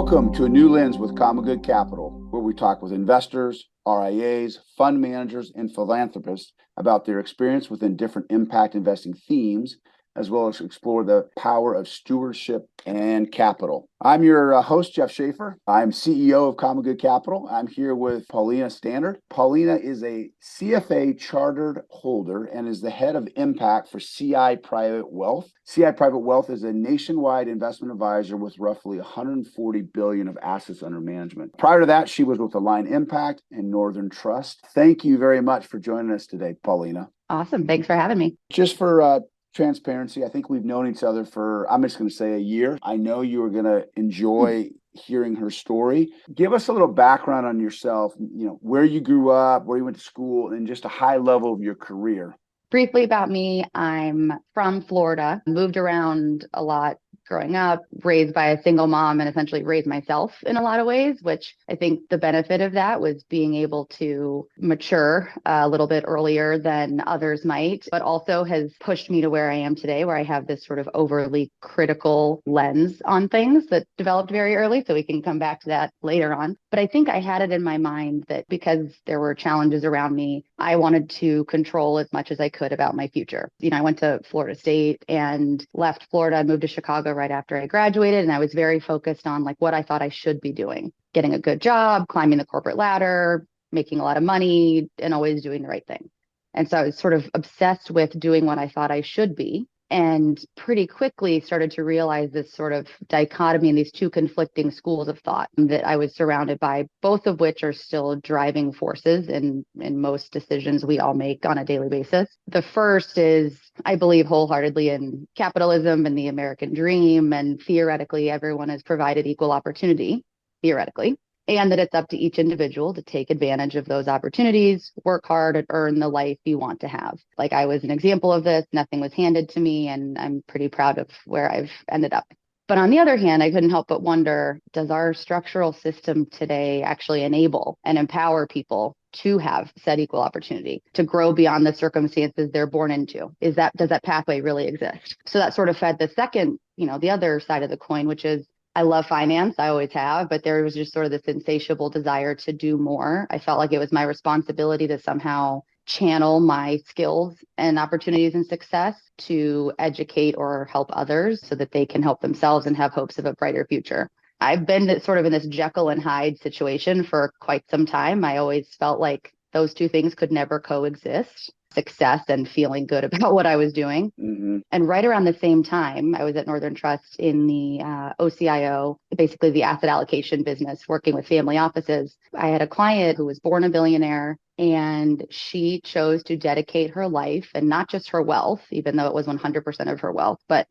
Welcome to A New Lens with CommonGood Capital, where we talk with investors, RIAs, fund managers, and philanthropists about their experience within different impact investing themes, as well as explore the power of stewardship and capital. I'm your host, Jeff Shafer. I'm CEO of CommonGood Capital. I'm here with Paulina Stannard. Paulina is a CFA chartered holder and is the head of impact for CI Private Wealth. CI Private Wealth is a nationwide investment advisor with roughly $140 billion of assets under management. Prior to that, she was with Align Impact and Northern Trust. Thank you very much for joining us today, Paulina. Awesome. Thanks for having me. Just for transparency, I think we've known each other for, I'm just going to say, a year. I know you are going to enjoy hearing her story. Give us a little background on yourself, where you grew up, where you went to school, and just a high level of your career. Briefly about me, I'm from Florida, moved around a lot growing up, raised by a single mom, and essentially raised myself in a lot of ways, which I think the benefit of that was being able to mature a little bit earlier than others might, but also has pushed me to where I am today, where I have this sort of overly critical lens on things that developed very early. So we can come back to that later on. But I think I had it in my mind that because there were challenges around me, I wanted to control as much as I could about my future. I went to Florida State and left Florida, moved to Chicago right after I graduated. And I was very focused on what I thought I should be doing, getting a good job, climbing the corporate ladder, making a lot of money, and always doing the right thing. And so I was sort of obsessed with doing what I thought I should be. And pretty quickly started to realize this sort of dichotomy in these two conflicting schools of thought that I was surrounded by, both of which are still driving forces in most decisions we all make on a daily basis. The first is, I believe wholeheartedly in capitalism and the American dream, and theoretically everyone is provided equal opportunity, theoretically, and that it's up to each individual to take advantage of those opportunities, work hard, and earn the life you want to have. I was an example of this. Nothing was handed to me, and I'm pretty proud of where I've ended up. But on the other hand, I couldn't help but wonder, does our structural system today actually enable and empower people to have said equal opportunity, to grow beyond the circumstances they're born into? Does that pathway really exist? So that sort of fed the second, the other side of the coin, which is, I love finance. I always have, but there was just sort of this insatiable desire to do more. I felt like it was my responsibility to somehow channel my skills and opportunities and success to educate or help others so that they can help themselves and have hopes of a brighter future. I've been sort of in this Jekyll and Hyde situation for quite some time. I always felt like those two things could never coexist. Success and feeling good about what I was doing. Mm-hmm. And right around the same time, I was at Northern Trust in the OCIO, basically the asset allocation business, working with family offices. I had a client who was born a billionaire, and she chose to dedicate her life, and not just her wealth, even though it was 100% of her wealth, but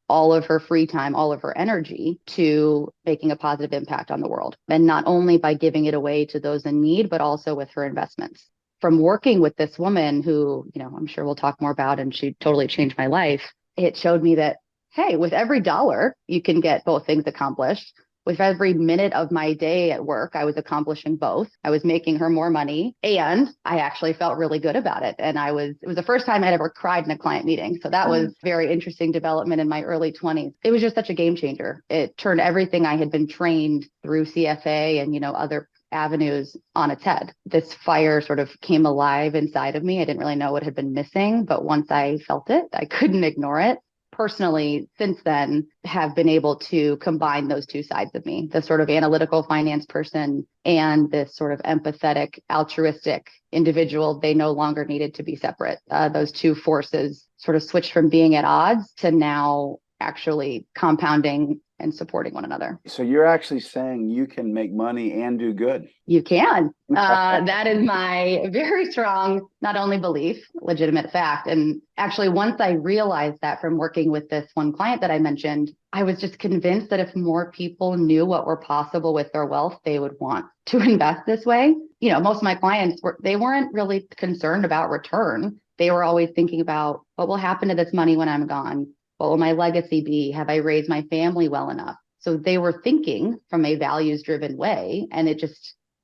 all of her free time, all of her energy to making a positive impact on the world. And not only by giving it away to those in need, but also with her investments. From working with this woman who, I'm sure we'll talk more about, and she totally changed my life, it showed me that, hey, with every dollar, you can get both things accomplished. With every minute of my day at work, I was accomplishing both. I was making her more money, and I actually felt really good about it. And it was the first time I'd ever cried in a client meeting. So that was very interesting development in my early 20s. It was just such a game changer. It turned everything I had been trained through CFA and, other avenues on its head. This fire sort of came alive inside of me. I didn't really know what had been missing, but once I felt it, I couldn't ignore it. Personally, since then, have been able to combine those two sides of me, the sort of analytical finance person and this sort of empathetic, altruistic individual. They no longer needed to be separate. Those two forces sort of switched from being at odds to now actually compounding and supporting one another. So you're actually saying you can make money and do good? You can. That is my very strong, not only belief, legitimate fact. And actually, once I realized that from working with this one client that I mentioned, I was just convinced that if more people knew what were possible with their wealth, they would want to invest this way. Most of my clients, they weren't really concerned about return. They were always thinking about what will happen to this money when I'm gone. What will my legacy be? Have I raised my family well enough? So they were thinking from a values-driven way, and I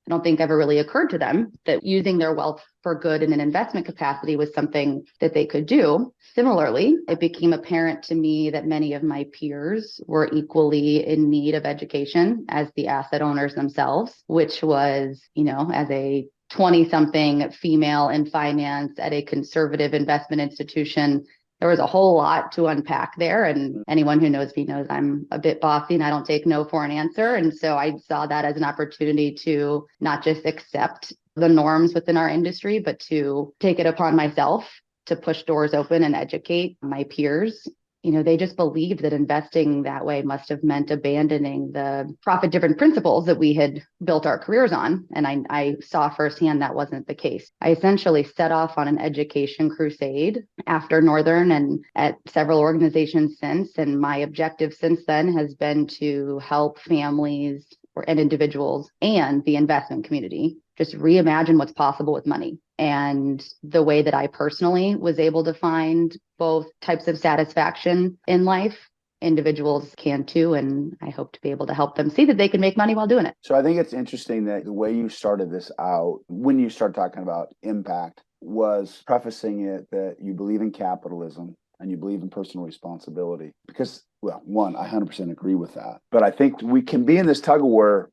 don't think ever really occurred to them that using their wealth for good in an investment capacity was something that they could do. Similarly, it became apparent to me that many of my peers were equally in need of education as the asset owners themselves, which was, as a 20-something female in finance at a conservative investment institution, there was a whole lot to unpack there. And anyone who knows me knows I'm a bit bossy and I don't take no for an answer. And so I saw that as an opportunity to not just accept the norms within our industry, but to take it upon myself to push doors open and educate my peers. They just believed that investing that way must have meant abandoning the profit-driven principles that we had built our careers on. And I saw firsthand that wasn't the case. I essentially set off on an education crusade after Northern and at several organizations since. And my objective since then has been to help families and individuals and the investment community just reimagine what's possible with money. And the way that I personally was able to find both types of satisfaction in life, individuals can too. And I hope to be able to help them see that they can make money while doing it. So I think it's interesting that the way you started this out, when you start talking about impact, was prefacing it that you believe in capitalism and you believe in personal responsibility. Because, well, one, I 100% agree with that. But I think we can be in this tug of war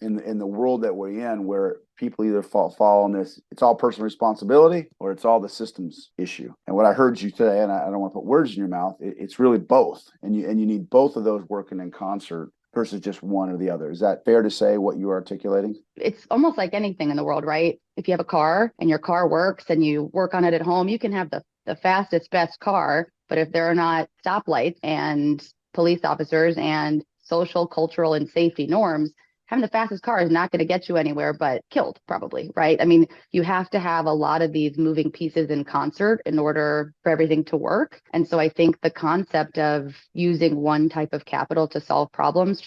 in the world that we're in, where people either fall on this, it's all personal responsibility, or it's all the systems issue. And what I heard you today, and I don't want to put words in your mouth, it's really both. And you need both of those working in concert versus just one or the other. Is that fair to say, what you are articulating? It's almost like anything in the world, right? If you have a car and your car works and you work on it at home, you can have the fastest, best car. But if there are not stoplights and police officers and social, cultural, and safety norms, having the fastest car is not going to get you anywhere but killed, probably, right? I mean, you have to have a lot of these moving pieces in concert in order for everything to work. And so I think the concept of using one type of capital to solve problems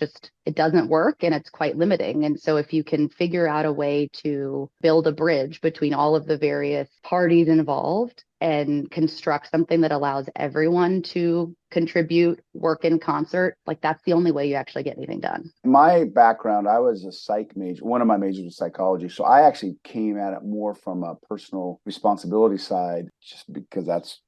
it doesn't work, and it's quite limiting. And so if you can figure out a way to build a bridge between all of the various parties involved and construct something that allows everyone to contribute, work in concert, like that's the only way you actually get anything done. My background, I was a psych major. One of my majors was psychology. So I actually came at it more from a personal responsibility side, just because that's,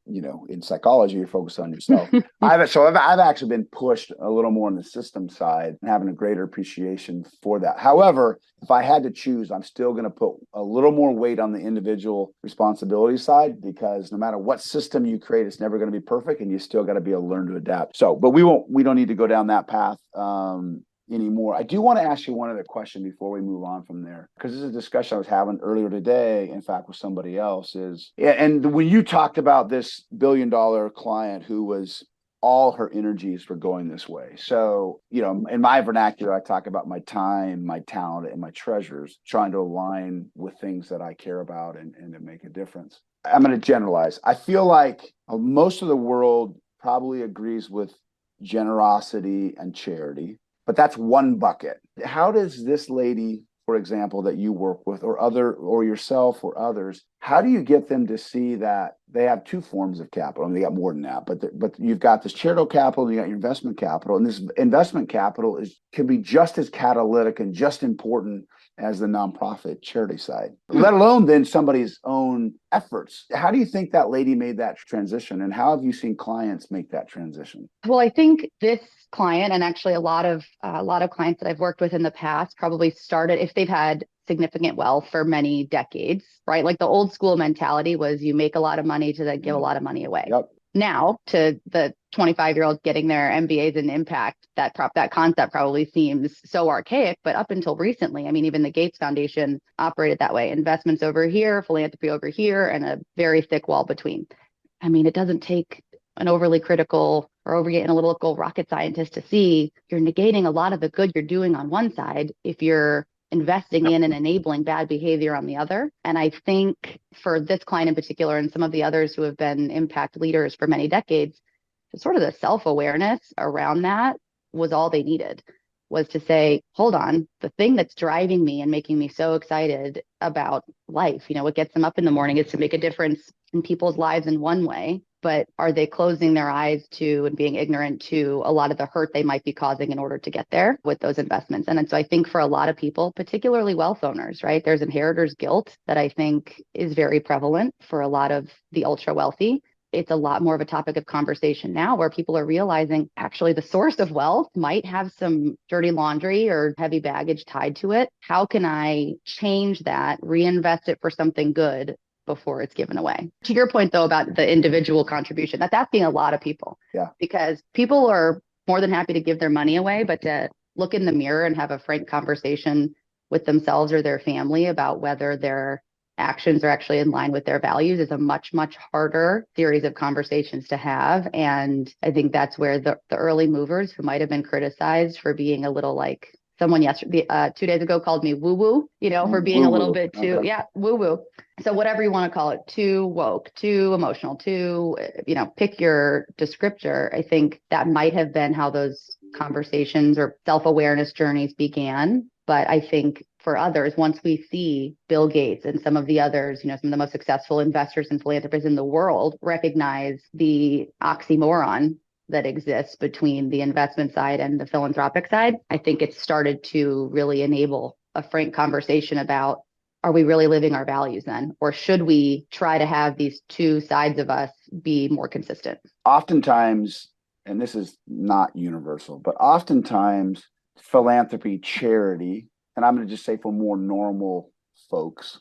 in psychology, you're focused on yourself. I've actually been pushed a little more on the system side and having a greater appreciation for that. However, if I had to choose, I'm still going to put a little more weight on the individual responsibility side, because no matter what system you create, it's never going to be perfect, and you still got to be able to learn to adapt. So, but we don't need to go down that path anymore. I do want to ask you one other question before we move on from there, because this is a discussion I was having earlier today, in fact, with somebody else. And when you talked about this $1 billion client who was, all her energies were going this way. So, in my vernacular, I talk about my time, my talent, and my treasures, trying to align with things that I care about and to make a difference. I'm going to generalize. I feel like most of the world probably agrees with generosity and charity, but that's one bucket. How does this lady, for example, that you work with, or yourself or others, how do you get them to see that they have two forms of capital? I mean, they got more than that, but you've got this charitable capital, and you got your investment capital, and this investment capital can be just as catalytic and just important as the nonprofit charity side, let alone then somebody's own efforts. How do you think that lady made that transition, and how have you seen clients make that transition? Well, I think this client, and actually a lot of clients that I've worked with in the past, probably started, if they've had significant wealth for many decades, right? Like the old school mentality was you make a lot of money to then give a lot of money away. Yep. Now, to the 25-year-olds getting their MBAs in impact, that concept probably seems so archaic. But up until recently, I mean, even the Gates Foundation operated that way. Investments over here, philanthropy over here, and a very thick wall between. I mean, it doesn't take an overly critical or overly analytical rocket scientist to see you're negating a lot of the good you're doing on one side if you're investing in and enabling bad behavior on the other. And I think for this client in particular, and some of the others who have been impact leaders for many decades, sort of the self-awareness around that was all they needed, was to say, hold on, the thing that's driving me and making me so excited about life, what gets them up in the morning is to make a difference in people's lives in one way. but are they closing their eyes to and being ignorant to a lot of the hurt they might be causing in order to get there with those investments? And so I think for a lot of people, particularly wealth owners, right, there's inheritors guilt that I think is very prevalent for a lot of the ultra wealthy. It's a lot more of a topic of conversation now where people are realizing actually the source of wealth might have some dirty laundry or heavy baggage tied to it. How can I change that, reinvest it for something good before it's given away? To your point, though, about the individual contribution, that's asking a lot of people. Yeah. Because people are more than happy to give their money away, but to look in the mirror and have a frank conversation with themselves or their family about whether their actions are actually in line with their values is a much, much harder series of conversations to have. And I think that's where the early movers who might have been criticized for being a little like someone yesterday, 2 days ago called me woo-woo, for being a little bit too, woo-woo. So whatever you want to call it, too woke, too emotional, too, pick your descriptor. I think that might have been how those conversations or self-awareness journeys began. But I think for others, once we see Bill Gates and some of the others, some of the most successful investors and philanthropists in the world recognize the oxymoron that exists between the investment side and the philanthropic side, I think it's started to really enable a frank conversation about, are we really living our values then? Or should we try to have these two sides of us be more consistent? Oftentimes, and this is not universal, but oftentimes philanthropy, charity, and I'm going to just say for more normal folks,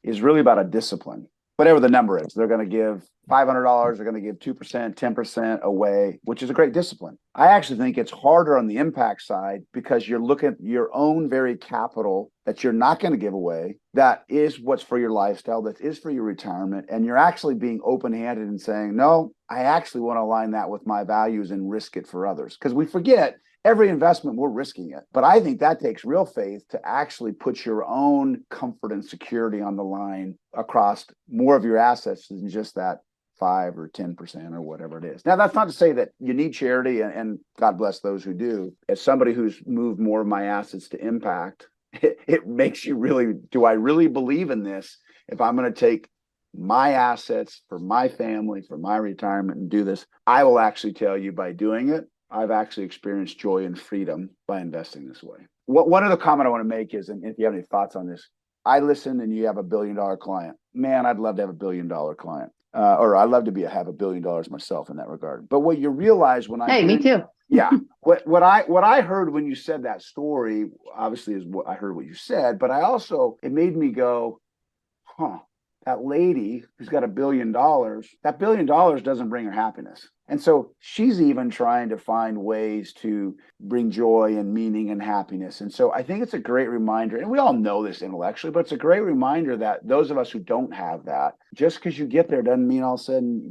is really about a discipline. Whatever the number is, they're going to give $500, they're going to give 2%, 10% away, which is a great discipline. I actually think it's harder on the impact side because you're looking at your own very capital that you're not going to give away. That is what's for your lifestyle, that is for your retirement. And you're actually being open-handed and saying, no, I actually want to align that with my values and risk it for others. Because we forget, every investment, we're risking it. But I think that takes real faith to actually put your own comfort and security on the line across more of your assets than just that 5 or 10% or whatever it is. Now, that's not to say that you need charity, and God bless those who do. As somebody who's moved more of my assets to impact, it makes you really, do I really believe in this? If I'm going to take my assets for my family, for my retirement and do this, I will actually tell you by doing it, I've actually experienced joy and freedom by investing this way. One other comment I want to make is, and if you have any thoughts on this, I listen and you have $1 billion client. Man, I'd love to have $1 billion client. Or I'd love to have $1 billion myself in that regard. But what you realize when me too. Yeah. What I heard when you said that story, obviously, is what I heard what you said, but it made me go, that lady who's got $1 billion, that $1 billion doesn't bring her happiness. And so she's even trying to find ways to bring joy and meaning and happiness. And so I think it's a great reminder, and we all know this intellectually, but it's a great reminder that those of us who don't have that, just because you get there doesn't mean all of a sudden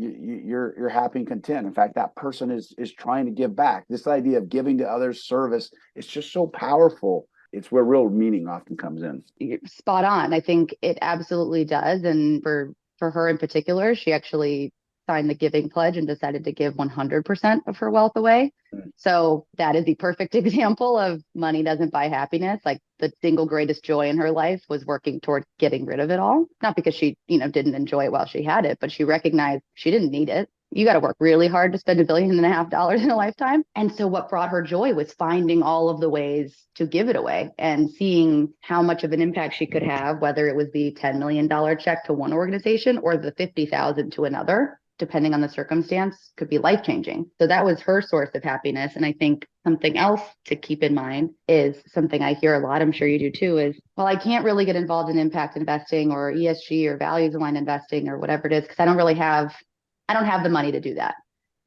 you're happy and content. In fact, that person is trying to give back. This idea of giving to others, service, it's just so powerful. It's where real meaning often comes in. You're spot on. I think it absolutely does. And for her in particular, she actually signed the giving pledge and decided to give 100% of her wealth away. So that is the perfect example of money doesn't buy happiness. Like the single greatest joy in her life was working toward getting rid of it all. Not because she, didn't enjoy it while she had it, but she recognized she didn't need it. You got to work really hard to spend $1.5 billion in a lifetime. And so what brought her joy was finding all of the ways to give it away and seeing how much of an impact she could have, whether it was the $10 million check to one organization or the $50,000 to another, depending on the circumstance, could be life-changing. So that was her source of happiness. And I think something else to keep in mind is something I hear a lot, I'm sure you do too, is, well, I can't really get involved in impact investing or ESG or values-aligned investing or whatever it is, because I don't have the money to do that.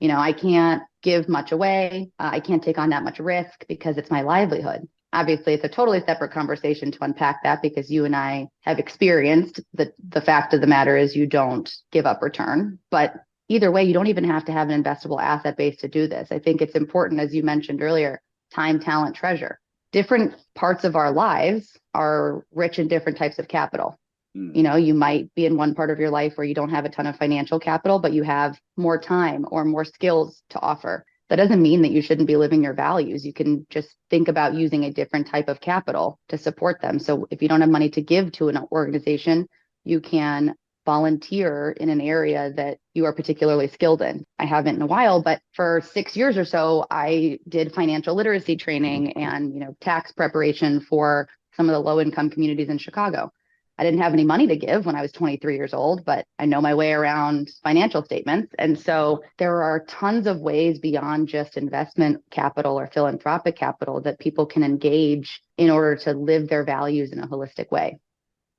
I can't give much away. I can't take on that much risk because it's my livelihood. Obviously, it's a totally separate conversation to unpack that because you and I have experienced the fact of the matter is you don't give up return. But either way, you don't even have to have an investable asset base to do this. I think it's important, as you mentioned earlier, time, talent, treasure. Different parts of our lives are rich in different types of capital. You might be in one part of your life where you don't have a ton of financial capital, but you have more time or more skills to offer. That doesn't mean that you shouldn't be living your values. You can just think about using a different type of capital to support them. So if you don't have money to give to an organization, you can volunteer in an area that you are particularly skilled in. I haven't in a while, but for 6 years or so, I did financial literacy training and, tax preparation for some of the low income communities in Chicago. I didn't have any money to give when I was 23 years old, but I know my way around financial statements. And so there are tons of ways beyond just investment capital or philanthropic capital that people can engage in order to live their values in a holistic way.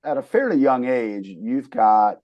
At a fairly young age, you've got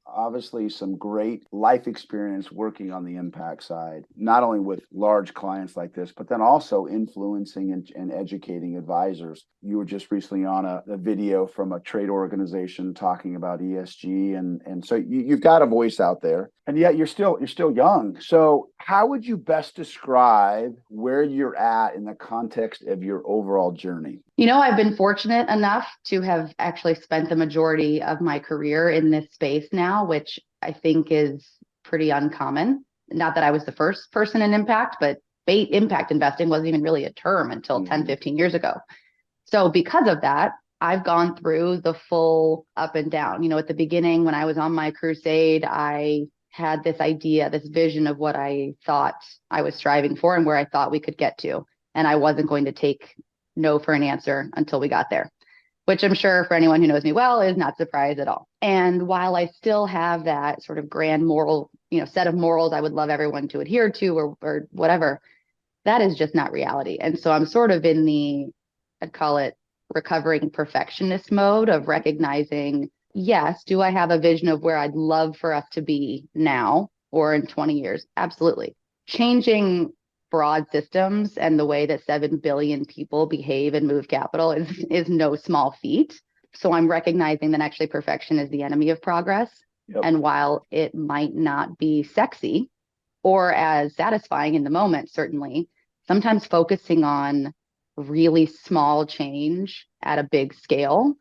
obviously some great life experience working on the impact side, not only with large clients like this, but then also influencing and educating advisors. You were just recently on a video from a trade organization talking about ESG. And so you've got a voice out there, and yet you're still young. So how would you best describe where you're at in the context of your overall journey? I've been fortunate enough to have actually spent the majority of my career in this space now, which I think is pretty uncommon. Not that I was the first person in impact, but impact investing wasn't even really a term until 10, 15 years ago. So because of that, I've gone through the full up and down. At the beginning, when I was on my crusade, I had this idea, this vision of what I thought I was striving for and where I thought we could get to. And I wasn't going to take no for an answer until we got there, which I'm sure for anyone who knows me well is not surprised at all. And while I still have that sort of grand moral, set of morals I would love everyone to adhere to or whatever, that is just not reality. And so I'm sort of in I'd call it recovering perfectionist mode of recognizing, yes, do I have a vision of where I'd love for us to be now or in 20 years? Absolutely. Changing broad systems and the way that 7 billion people behave and move capital is no small feat. So I'm recognizing that actually perfection is the enemy of progress. Yep. And while it might not be sexy or as satisfying in the moment, certainly, sometimes focusing on really small change at a big scale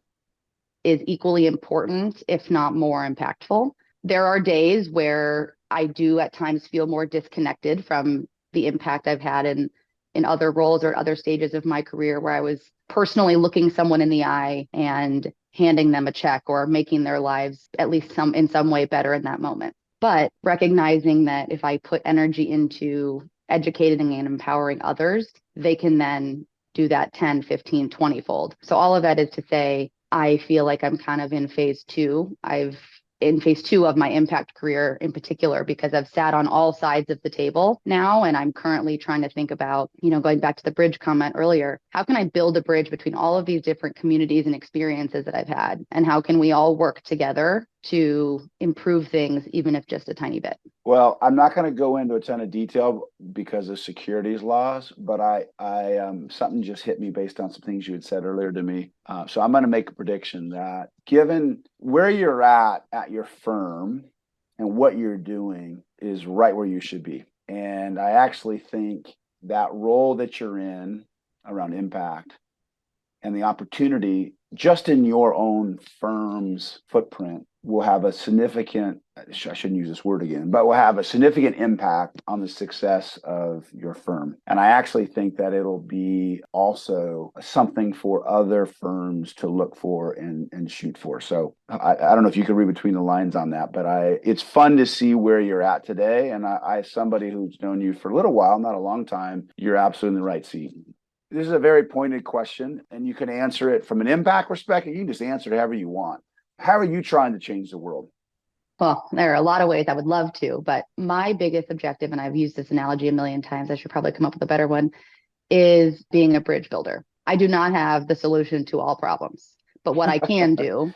is equally important, if not more impactful. There are days where I do at times feel more disconnected from the impact I've had in other roles or other stages of my career where I was personally looking someone in the eye and handing them a check or making their lives at least in some way better in that moment. But recognizing that if I put energy into educating and empowering others, they can then do that 10, 15, 20 fold. So all of that is to say, I feel like I'm kind of in phase two. In phase two of my impact career in particular, because I've sat on all sides of the table now. And I'm currently trying to think about, going back to the bridge comment earlier, how can I build a bridge between all of these different communities and experiences that I've had? And how can we all work together to improve things, even if just a tiny bit? Well, I'm not going to go into a ton of detail because of securities laws, but I something just hit me based on some things you had said earlier to me. So I'm going to make a prediction that given where you're at your firm and what you're doing is right where you should be. And I actually think that role that you're in around impact and the opportunity just in your own firm's footprint will have a significant, I shouldn't use this word again, but will have a significant impact on the success of your firm. And I actually think that it'll be also something for other firms to look for and shoot for. So I don't know if you can read between the lines on that, but it's fun to see where you're at today. And I as somebody who's known you for a little while, not a long time, you're absolutely in the right seat. This is a very pointed question, and you can answer it from an impact perspective. You can just answer it however you want. How are you trying to change the world? Well, there are a lot of ways I would love to, but my biggest objective, and I've used this analogy a million times, I should probably come up with a better one, is being a bridge builder. I do not have the solution to all problems, but what I can do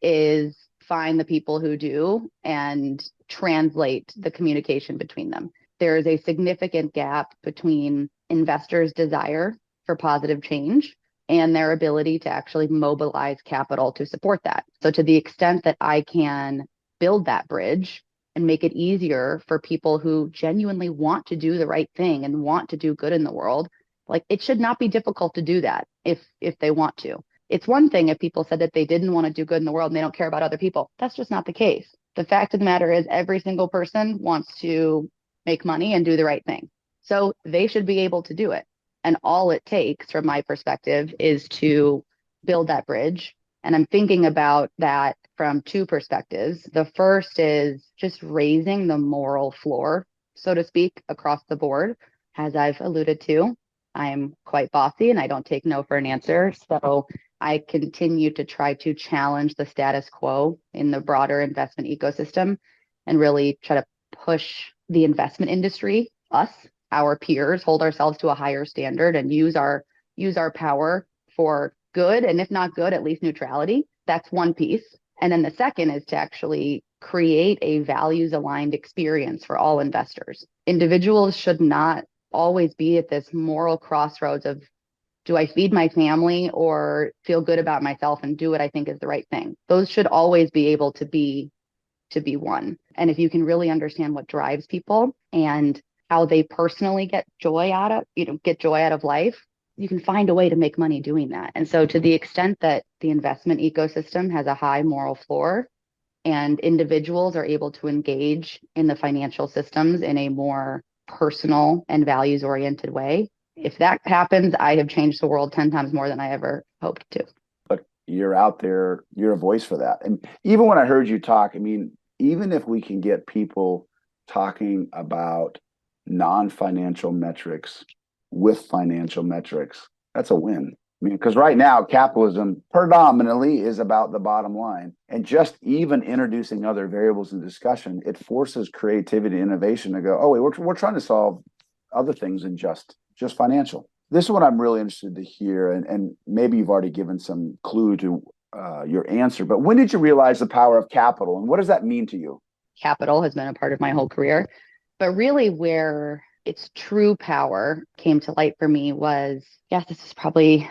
is find the people who do and translate the communication between them. There is a significant gap between investors' desire for positive change and their ability to actually mobilize capital to support that. So to the extent that I can build that bridge and make it easier for people who genuinely want to do the right thing and want to do good in the world, like it should not be difficult to do that if they want to. It's one thing if people said that they didn't want to do good in the world and they don't care about other people. That's just not the case. The fact of the matter is every single person wants to make money and do the right thing. So they should be able to do it. And all it takes, from my perspective, is to build that bridge And I'm thinking about that from two perspectives. The first is just raising the moral floor, so to speak, across the board. As I've alluded to, I'm quite bossy and I don't take no for an answer. So I continue to try to challenge the status quo in the broader investment ecosystem and really try to push the investment industry, us, our peers, hold ourselves to a higher standard and use our power for good, and if not good, at least neutrality. That's one piece. And then the second is to actually create a values aligned experience for all investors. Individuals should not always be at this moral crossroads of, do I feed my family or feel good about myself and do what I think is the right thing? Those should always be able to be one. And if you can really understand what drives people and how they personally get joy out of life, you can find a way to make money doing that. And so to the extent that the investment ecosystem has a high moral floor and individuals are able to engage in the financial systems in a more personal and values oriented way, if that happens, I have changed the world 10 times more than I ever hoped to. But you're out there, you're a voice for that. And even when I heard you talk, I mean, even if we can get people talking about non-financial metrics with financial metrics, that's a win. I mean, because right now capitalism predominantly is about the bottom line, and just even introducing other variables in discussion, it forces creativity and innovation to go, oh wait, we're trying to solve other things than just financial. This is what I'm really interested to hear, and maybe you've already given some clue to your answer, but when did you realize the power of capital, and what does that mean to you? Capital has been a part of my whole career, but really where its true power came to light for me was, yes, this is probably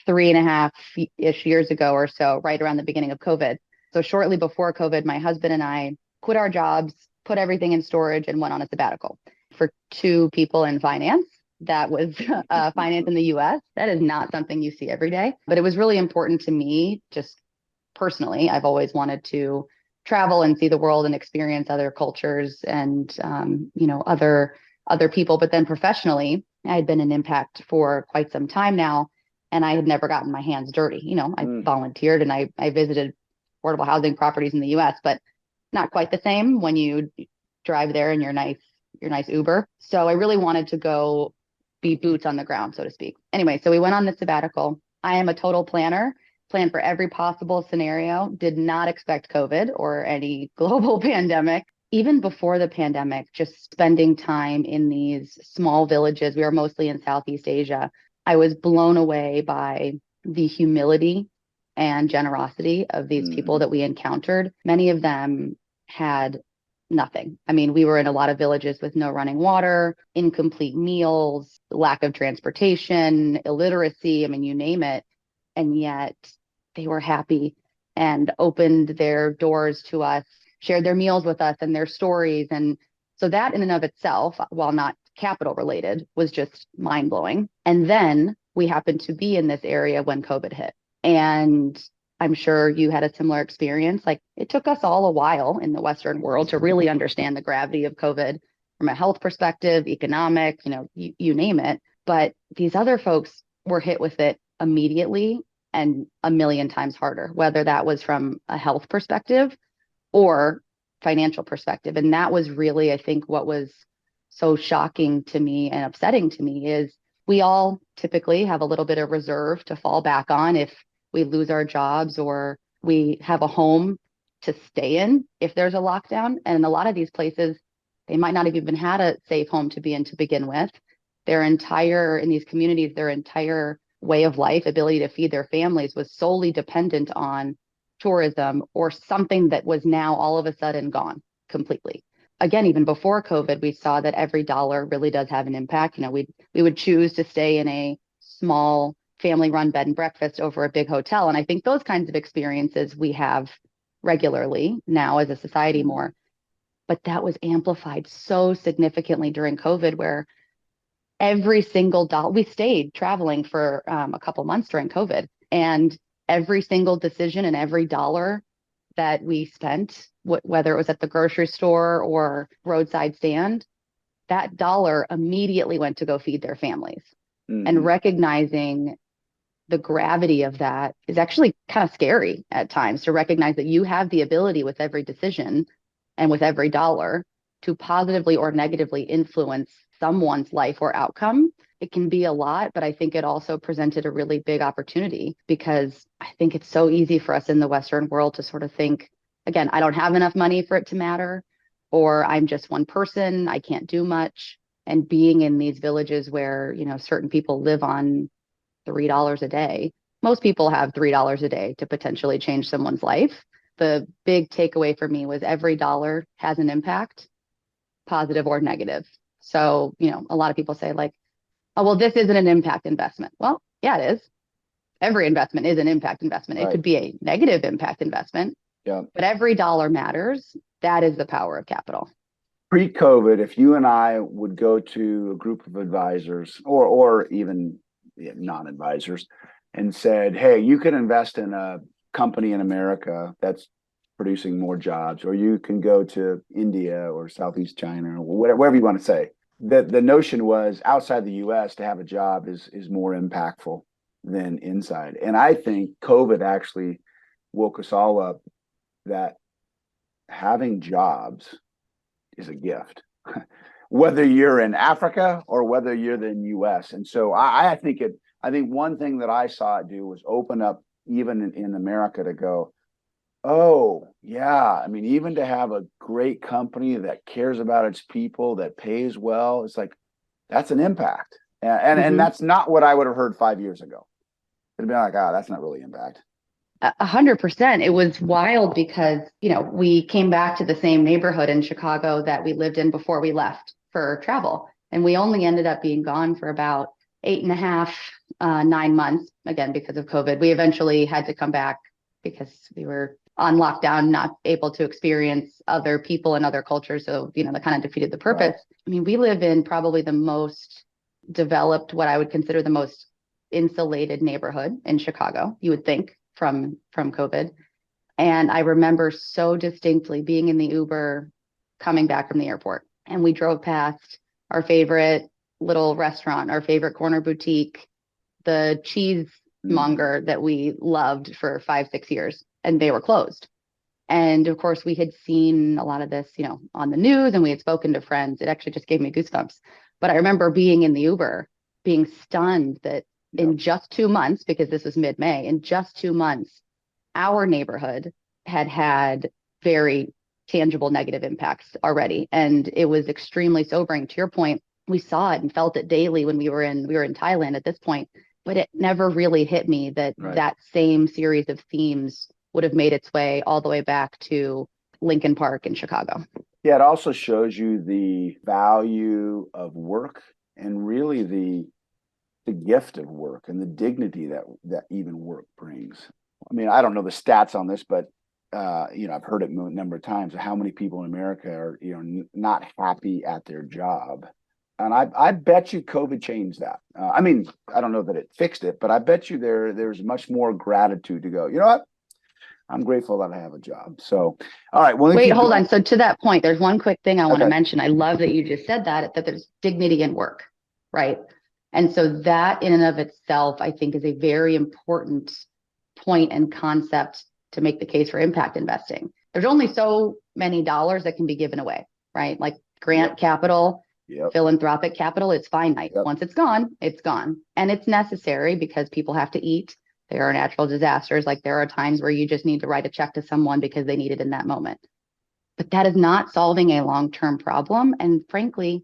3.5-ish years ago or so, right around the beginning of COVID. So shortly before COVID, my husband and I quit our jobs, put everything in storage, and went on a sabbatical. For two people in finance, that was finance in the US. That is not something you see every day, but it was really important to me just personally. I've always wanted to travel and see the world and experience other cultures and, other people. But then professionally, I had been in impact for quite some time now, and I had never gotten my hands dirty. I volunteered and I visited affordable housing properties in the US, but not quite the same when you drive there in your nice Uber. So I really wanted to go be boots on the ground, so to speak. Anyway, so we went on the sabbatical. I am a total planner, planned for every possible scenario, did not expect COVID or any global pandemic. Even before the pandemic, just spending time in these small villages, we were mostly in Southeast Asia. I was blown away by the humility and generosity of these people that we encountered. Many of them had nothing. I mean, we were in a lot of villages with no running water, incomplete meals, lack of transportation, illiteracy, I mean, you name it. And yet they were happy and opened their doors to us, shared their meals with us and their stories. And so that in and of itself, while not capital related, was just mind blowing. And then we happened to be in this area when COVID hit. And I'm sure you had a similar experience. Like, it took us all a while in the Western world to really understand the gravity of COVID from a health perspective, economic, you name it. But these other folks were hit with it immediately and a million times harder, whether that was from a health perspective or financial perspective. And that was really, I think, what was so shocking to me and upsetting to me is we all typically have a little bit of reserve to fall back on if we lose our jobs or we have a home to stay in if there's a lockdown. And in a lot of these places, they might not have even had a safe home to be in to begin with. In these communities, their entire way of life, ability to feed their families was solely dependent on tourism or something that was now all of a sudden gone completely. Again, even before COVID, we saw that every dollar really does have an impact. We would choose to stay in a small family-run bed and breakfast over a big hotel. And I think those kinds of experiences we have regularly now as a society more. But that was amplified so significantly during COVID, where every single dollar, we stayed traveling for a couple months during COVID, and every single decision and every dollar that we spent, whether it was at the grocery store or roadside stand, that dollar immediately went to go feed their families. And recognizing the gravity of that is actually kind of scary at times, to recognize that you have the ability with every decision and with every dollar to positively or negatively influence someone's life or outcome. It can be a lot, but I think it also presented a really big opportunity, because I think it's so easy for us in the Western world to sort of think, again, I don't have enough money for it to matter, or I'm just one person, I can't do much. And being in these villages where, certain people live on $3 a day, most people have $3 a day to potentially change someone's life. The big takeaway for me was every dollar has an impact, positive or negative. So, a lot of people say like, oh, well, this isn't an impact investment. Well, yeah, it is. Every investment is an impact investment. It could be a negative impact investment, but every dollar matters. That is the power of capital. Pre-COVID, if you and I would go to a group of advisors or even non-advisors and said, hey, you could invest in a company in America that's producing more jobs, or you can go to India or Southeast China or whatever you want to say. The notion was outside the US to have a job is more impactful than inside. And I think COVID actually woke us all up that having jobs is a gift, whether you're in Africa or whether you're in the US. And so I think one thing that I saw it do was open up even in America to go, oh, yeah. I mean, even to have a great company that cares about its people, that pays well, it's like, that's an impact. And that's not what I would have heard 5 years ago. It'd be like, that's not really impact. 100%. It was wild because, we came back to the same neighborhood in Chicago that we lived in before we left for travel. And we only ended up being gone for about 8.5, 9 months, again, because of COVID. We eventually had to come back because we were on lockdown, not able to experience other people and other cultures. So, that kind of defeated the purpose. Right. I mean, we live in probably the most developed, what I would consider the most insulated neighborhood in Chicago, you would think, from COVID. And I remember so distinctly being in the Uber coming back from the airport, and we drove past our favorite little restaurant, our favorite corner boutique, the cheesemonger that we loved for 5-6 years, and they were closed. And of course, we had seen a lot of this, on the news, and we had spoken to friends. It actually just gave me goosebumps. But I remember being in the Uber, being stunned that in just 2 months, because this was mid-May, in just 2 months, our neighborhood had very tangible negative impacts already. And it was extremely sobering. To your point, we saw it and felt it daily when we were in Thailand at this point, but it never really hit me that that same series of themes would have made its way all the way back to Lincoln Park in Chicago. Yeah, it also shows you the value of work and really the gift of work and the dignity that even work brings. I mean, I don't know the stats on this, but I've heard it a number of times, how many people in America are not happy at their job. And I bet you COVID changed that. I mean, I don't know that it fixed it, but I bet you there's much more gratitude to go, you know what? I'm grateful that I have a job. So, all right. Well, wait, hold on. So to that point, there's one quick thing I want to mention. I love that you just said that there's dignity in work, right? And so that in and of itself, I think, is a very important point and concept to make the case for impact investing. There's only so many dollars that can be given away, right? Like grant capital, philanthropic capital, it's finite. Once it's gone, it's gone. And it's necessary because people have to eat. There are natural disasters. Like there are times where you just need to write a check to someone because they need it in that moment. But that is not solving a long-term problem. And frankly,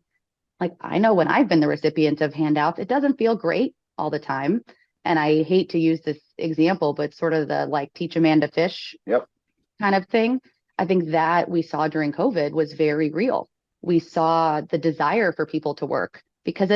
like I know when I've been the recipient of handouts, it doesn't feel great all the time. And I hate to use this example, but sort of the like teach a man to fish kind of thing. I think that we saw during COVID was very real. We saw the desire for people to work because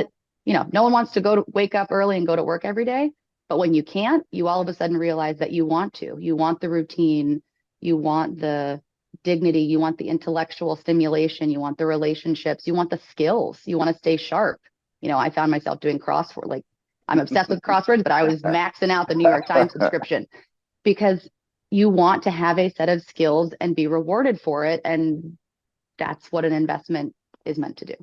no one wants to wake up early and go to work every day. But when you can't, you all of a sudden realize that you want to. You want the routine. You want the dignity. You want the intellectual stimulation. You want the relationships. You want the skills. You want to stay sharp. I found myself doing crossword. Like I'm obsessed with crosswords, but I was maxing out the New York Times subscription because you want to have a set of skills and be rewarded for it. And that's what an investment is meant to do.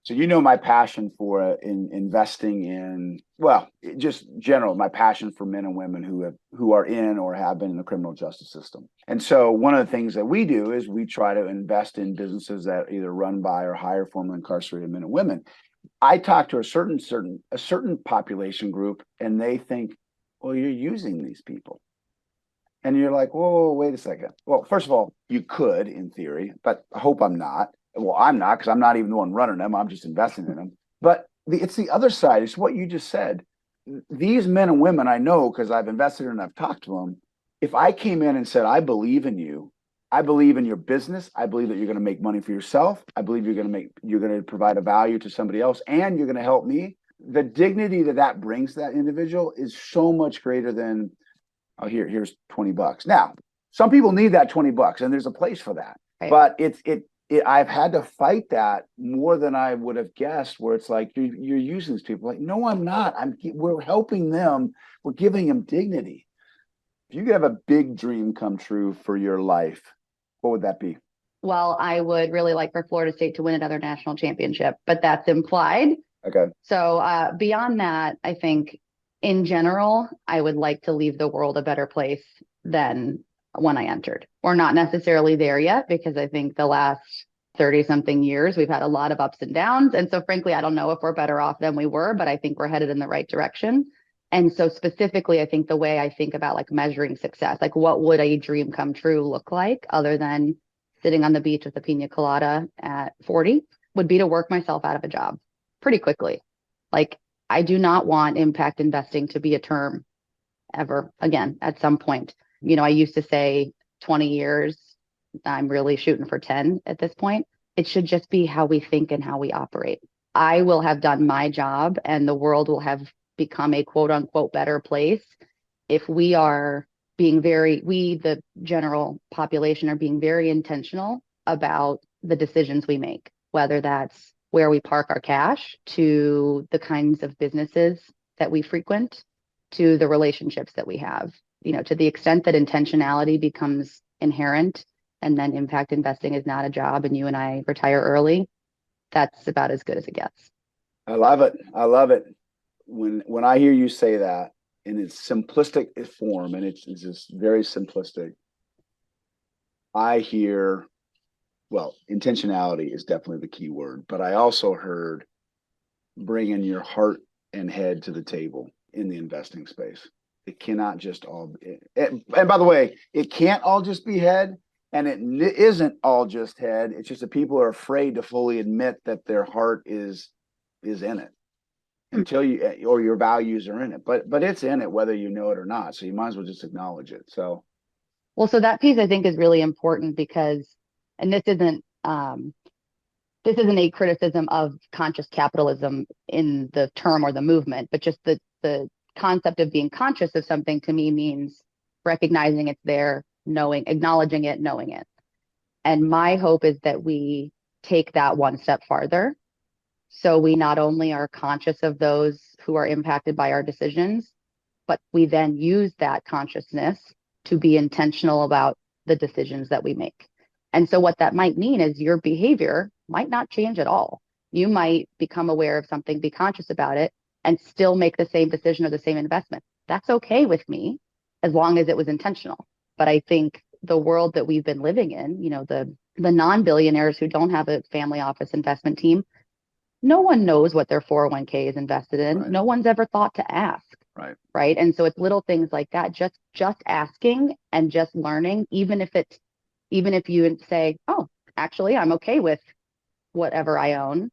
So you know my passion for in investing in, well, just general, my passion for men and women who are in or have been in the criminal justice system. And so one of the things that we do is we try to invest in businesses that are either run by or hire formerly incarcerated men and women. I talk to a certain population group, and they think, well, you're using these people. And you're like, whoa, wait a second. Well, first of all, you could in theory, but I hope I'm not. Well, I'm not, because I'm not even the one running them. I'm just investing in them. But it's the other side. It's what you just said. These men and women I know, because I've invested in and I've talked to them. If I came in and said, I believe in you, I believe in your business, I believe that you're going to make money for yourself, I believe you're going to provide a value to somebody else, and you're going to help me, the dignity that brings that individual is so much greater than, oh, here's $20. Now, some people need that $20, and there's a place for that. Right. But I've had to fight that more than I would have guessed, where it's like you're using these people. Like, no, I'm not. We're helping them. We're giving them dignity. If you could have a big dream come true for your life, what would that be? Well, I would really like for Florida State to win another national championship, but that's implied. Okay. So beyond that, I think in general, I would like to leave the world a better place than when I entered. We're not necessarily there yet, because I think the last 30 something years, we've had a lot of ups and downs. And so frankly, I don't know if we're better off than we were, but I think we're headed in the right direction. And so specifically, I think the way I think about like measuring success, like what would a dream come true look like other than sitting on the beach with a pina colada at 40, would be to work myself out of a job pretty quickly. Like, I do not want impact investing to be a term ever again at some point. You know, I used to say 20 years, I'm really shooting for 10 at this point. It should just be how we think and how we operate. I will have done my job, and the world will have become a quote unquote better place if we are being the general population are being very intentional about the decisions we make, whether that's where we park our cash, to the kinds of businesses that we frequent, to the relationships that we have. You know, to the extent that intentionality becomes inherent, and then impact investing is not a job, and you and I retire early, that's about as good as it gets. I love it. I love it. When I hear you say that in its simplistic form, and it's just very simplistic, I hear, well, intentionality is definitely the key word, but I also heard bringing your heart and head to the table in the investing space. It cannot just all be, and by the way, it can't all just be head, and it isn't all just head. It's just that people are afraid to fully admit that their heart is in it until or your values are in it. But it's in it whether you know it or not. So you might as well just acknowledge it. So that piece I think is really important, because, and this isn't a criticism of conscious capitalism in the term or the movement, but just the concept of being conscious of something to me means recognizing it's there, acknowledging it, knowing it. And my hope is that we take that one step farther. So we not only are conscious of those who are impacted by our decisions, but we then use that consciousness to be intentional about the decisions that we make. And so what that might mean is your behavior might not change at all. You might become aware of something, be conscious about it, and still make the same decision or the same investment. That's okay with me, as long as it was intentional. But I think the world that we've been living in, you know, the non-billionaires who don't have a family office investment team, no one knows what their 401k is invested in. Right. No one's ever thought to ask. Right. And so it's little things like that, just asking and just learning, even if you say, oh, actually, I'm okay with whatever I own,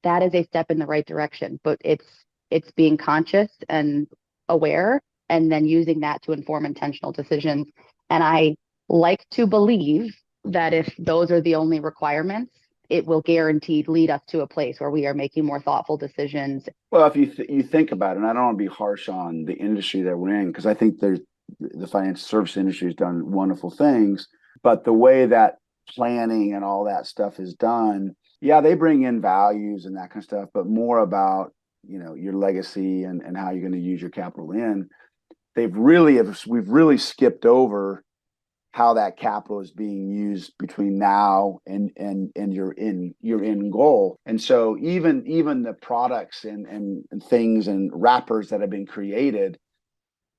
that is a step in the right direction. But it's being conscious and aware, and then using that to inform intentional decisions. And I like to believe that if those are the only requirements, it will guaranteed lead us to a place where we are making more thoughtful decisions. Well, if you think about it, and I don't want to be harsh on the industry that we're in, because I think the financial service industry has done wonderful things, but the way that planning and all that stuff is done, yeah, they bring in values and that kind of stuff, but more about, you know, your legacy and how you're going to use your capital in. We've really skipped over how that capital is being used between now and your end goal. And so even the products and things and wrappers that have been created,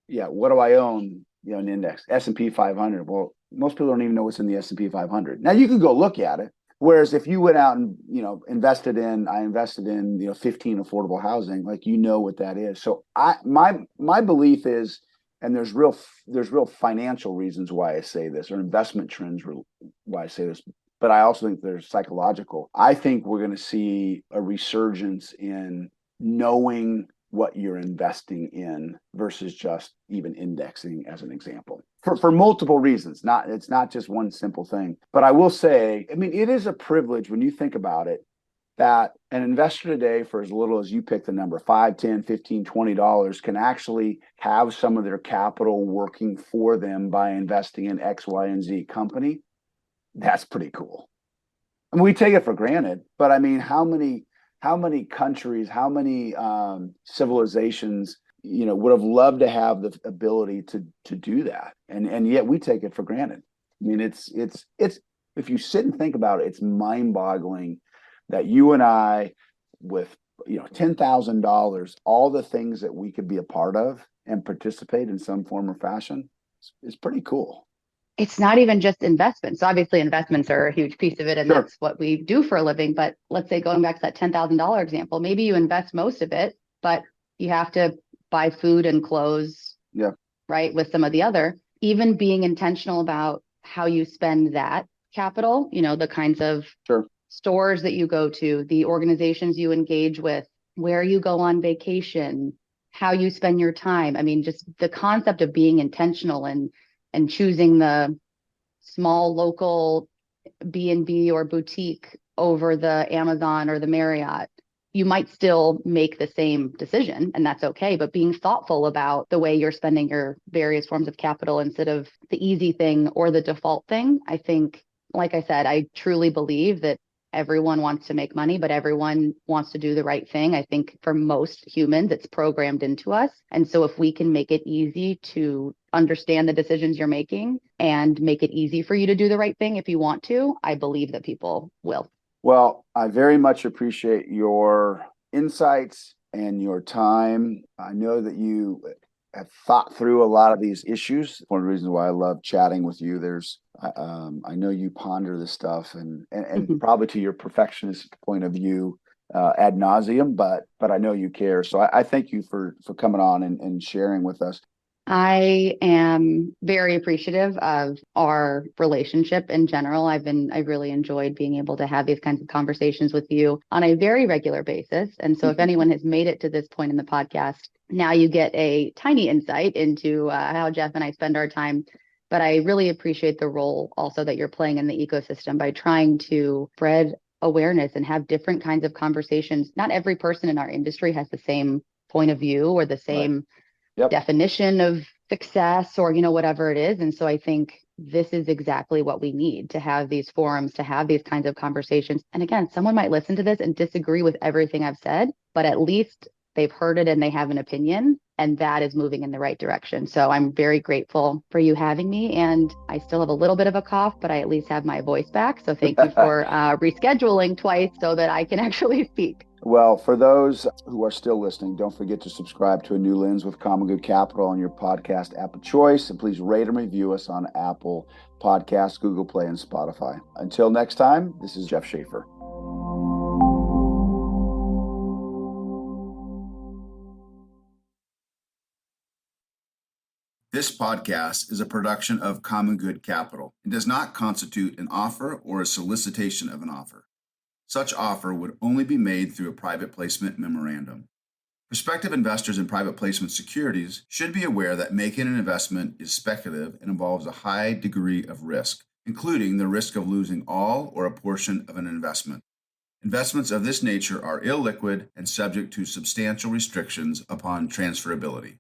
yeah, what do I own? An index, S&P 500. Well, most people don't even know what's in the S&P 500. Now you can go look at it. Whereas if you went out and I invested in 15 affordable housing, like what that is. So my belief is, and there's real financial reasons why I say this, or investment trends why I say this, but I also think there's psychological. I think we're going to see a resurgence in knowing what you're investing in versus just even indexing, as an example, for multiple reasons. It's not just one simple thing. But I will say, I mean, it is a privilege when you think about it, that an investor today, for as little as you pick the number, $5, $10, $15, $20, can actually have some of their capital working for them by investing in X, Y, and Z company. That's pretty cool. I mean, we take it for granted, but I mean, how many countries, how many civilizations, would have loved to have the ability to do that, and yet we take it for granted. I mean, it's if you sit and think about it, it's mind-boggling that you and I, with $10,000, all the things that we could be a part of and participate in some form or fashion is pretty cool. It's not even just investments. Obviously, investments are a huge piece of it, and Sure. That's what we do for a living. But let's say, going back to that $10,000 example, maybe you invest most of it, but you have to buy food and clothes, Yeah, right, with some of the other. Even being intentional about how you spend that capital, the kinds of sure. stores that you go to, the organizations you engage with, where you go on vacation, how you spend your time. I mean, just the concept of being intentional and choosing the small local B&B or boutique over the Amazon or the Marriott. You might still make the same decision, and that's okay, but being thoughtful about the way you're spending your various forms of capital instead of the easy thing or the default thing. I think, like I said, I truly believe that everyone wants to make money, but everyone wants to do the right thing. I think for most humans, it's programmed into us. And so if we can make it easy to understand the decisions you're making and make it easy for you to do the right thing if you want to, I believe that people will. Well, I very much appreciate your insights and your time. I know that you have thought through a lot of these issues. One of the reasons why I love chatting with you. I know you ponder this stuff, and probably to your perfectionist point of view ad nauseum, but I know you care. So I thank you for coming on and sharing with us. I am very appreciative of our relationship in general. I've really enjoyed being able to have these kinds of conversations with you on a very regular basis. And so if anyone has made it to this point in the podcast, now you get a tiny insight into how Jeff and I spend our time. But I really appreciate the role also that you're playing in the ecosystem by trying to spread awareness and have different kinds of conversations. Not every person in our industry has the same point of view or the same Right. Yep. definition of success or, whatever it is. And so I think this is exactly what we need, to have these forums, to have these kinds of conversations. And again, someone might listen to this and disagree with everything I've said, but at least they've heard it and they have an opinion, and that is moving in the right direction. So I'm very grateful for you having me. And I still have a little bit of a cough, but I at least have my voice back. So thank you for rescheduling twice so that I can actually speak. Well, for those who are still listening, don't forget to subscribe to A New Lens with CommonGood Capital on your podcast app of choice. And please rate and review us on Apple Podcasts, Google Play, and Spotify. Until next time, this is Jeff Shafer. This podcast is a production of CommonGood Capital. It does not constitute an offer or a solicitation of an offer. Such offer would only be made through a private placement memorandum. Prospective investors in private placement securities should be aware that making an investment is speculative and involves a high degree of risk, including the risk of losing all or a portion of an investment. Investments of this nature are illiquid and subject to substantial restrictions upon transferability.